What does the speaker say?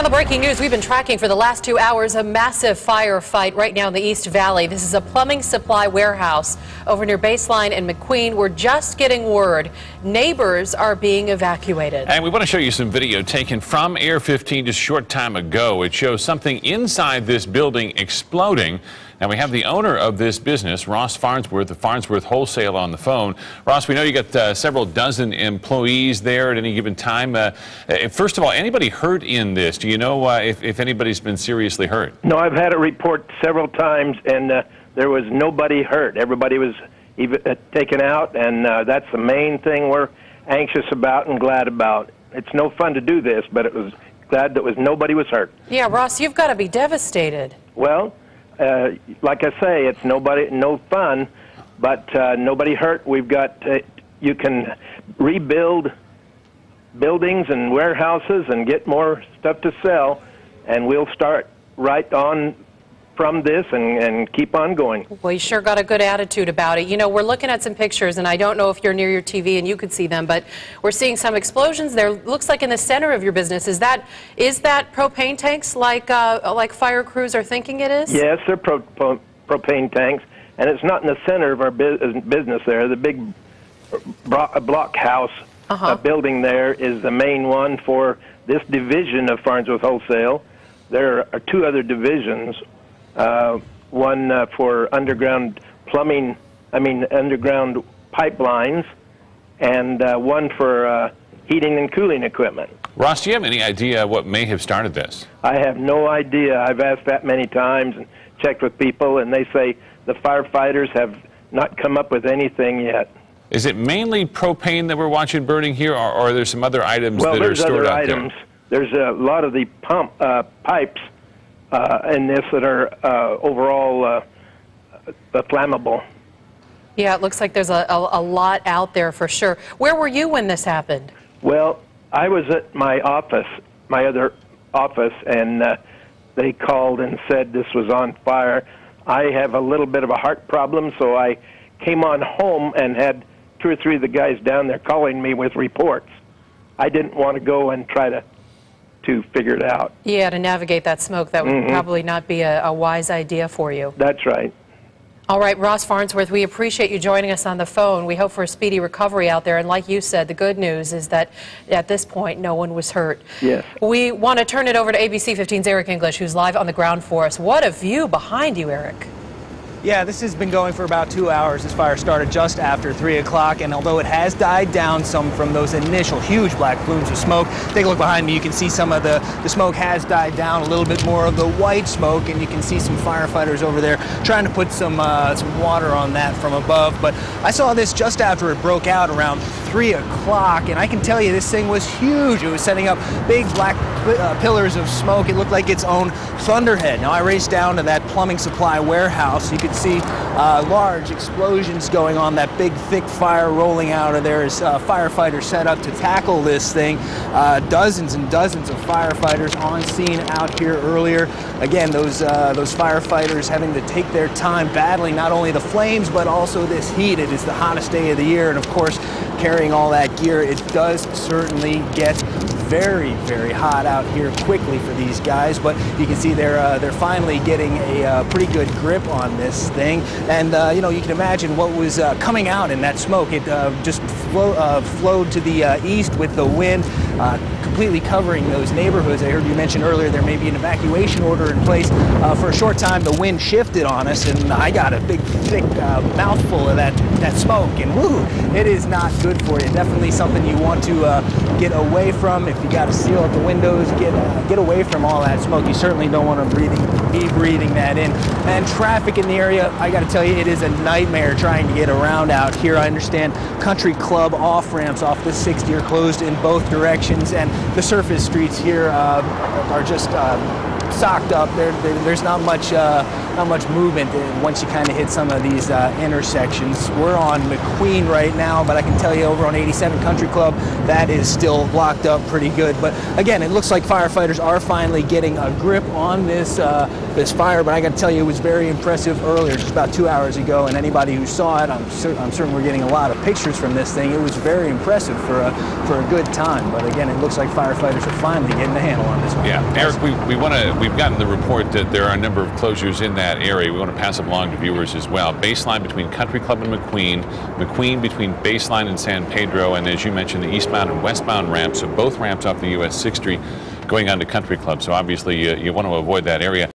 And the breaking news we've been tracking for the last 2 hours, a massive firefight right now in the East Valley. This is a plumbing supply warehouse over near Baseline and McQueen. We're just getting word neighbors are being evacuated. And we want to show you some video taken from Air 15 just a short time ago. It shows something inside this building exploding. Now we have the owner of this business, Ross Farnsworth of Farnsworth Wholesale, on the phone. Ross, we know you got several dozen employees there at any given time. First of all, anybody hurt in this? Do you know if anybody's been seriously hurt? No, I've had it report several times, and there was nobody hurt. Everybody was taken out, and that's the main thing we're anxious about and glad about. It's no fun to do this, but it was glad that nobody was hurt. Yeah, Ross, you've got to be devastated. Well, like I say, it's no fun, but nobody hurt. We've got, you can rebuild buildings and warehouses and get more stuff to sell, and we'll start right on from this and keep on going. Well, you sure got a good attitude about it. You know, we're looking at some pictures, and I don't know if you're near your TV and you could see them, but we're seeing some explosions there. Looks like in the center of your business. Is that propane tanks like fire crews are thinking it is? Yes, they're propane tanks, and it's not in the center of our business there. The big block house building there is the main one for this division of Farnsworth Wholesale. There are two other divisions. One for underground plumbing, underground pipelines, and one for heating and cooling equipment. Ross, do you have any idea what may have started this? I have no idea. I've asked that many times and checked with people, and they say the firefighters have not come up with anything yet. Is it mainly propane that we're watching burning here, or are there some other items that are stored out there? Well, there's a lot of the pipes in this that are overall flammable. Yeah, it looks like there's a lot out there for sure. Where were you when this happened? Well, I was at my office, my other office, and they called and said this was on fire. I have a little bit of a heart problem, so I came on home and had 2 or 3 of the guys down there calling me with reports. I didn't want to go and try to figure it out. Yeah, to navigate that smoke, that would probably not be a wise idea for you. That's right. All right, Ross Farnsworth, we appreciate you joining us on the phone. We hope for a speedy recovery out there. And like you said, the good news is that at this point, no one was hurt. Yes. We want to turn it over to ABC 15's Eric English, who's live on the ground for us. What a view behind you, Eric. Yeah, this has been going for about 2 hours. This fire started just after 3 o'clock, and although it has died down some from those initial huge black plumes of smoke, take a look behind me. You can see some of the smoke has died down, a little bit more of the white smoke, and you can see some firefighters over there trying to put some water on that from above. But I saw this just after it broke out around 3 o'clock, and I can tell you this thing was huge. It was setting up big black pillars of smoke. It looked like its own thunderhead. Now I raced down to that plumbing supply warehouse. You could see large explosions going on, that big thick fire rolling out of there as firefighters set up to tackle this thing. Dozens and dozens of firefighters on scene out here earlier. Again, those firefighters having to take their time battling not only the flames but also this heat. It is the hottest day of the year, and of course carrying all that gear, it does certainly get very, very hot out here quickly for these guys, but you can see they're finally getting a pretty good grip on this thing. And you know, you can imagine what was coming out in that smoke. It just flowed to the east with the wind, completely covering those neighborhoods. I heard you mention earlier there may be an evacuation order in place. For a short time, the wind shifted on us, and I got a big, thick mouthful of that smoke, and woo, it is not good for you. Definitely something you want to get away from. If you got to seal up the windows, get away from all that smoke. You certainly don't want to be breathing that in. And traffic in the area, I got to tell you, it is a nightmare trying to get around out here. I understand country club off-ramps off the 60 are closed in both directions, and the surface streets here are just socked up. There's not much much movement once you kind of hit some of these intersections. We're on McQueen right now, but I can tell you over on 87 Country Club, that is still blocked up pretty good. But again, it looks like firefighters are finally getting a grip on this this fire, but I got to tell you, it was very impressive earlier, just about 2 hours ago, and anybody who saw it, I'm certain we're getting a lot of pictures from this thing. It was very impressive for a good time, but again, it looks like firefighters are finally getting a handle on this one. Yeah, Eric, we've gotten the report that there are a number of closures in that area. We want to pass it along to viewers as well. Baseline between Country Club and McQueen, McQueen between Baseline and San Pedro, and as you mentioned, the eastbound and westbound ramps, so both ramps off the US 6th Street going on to Country Club. So obviously you want to avoid that area.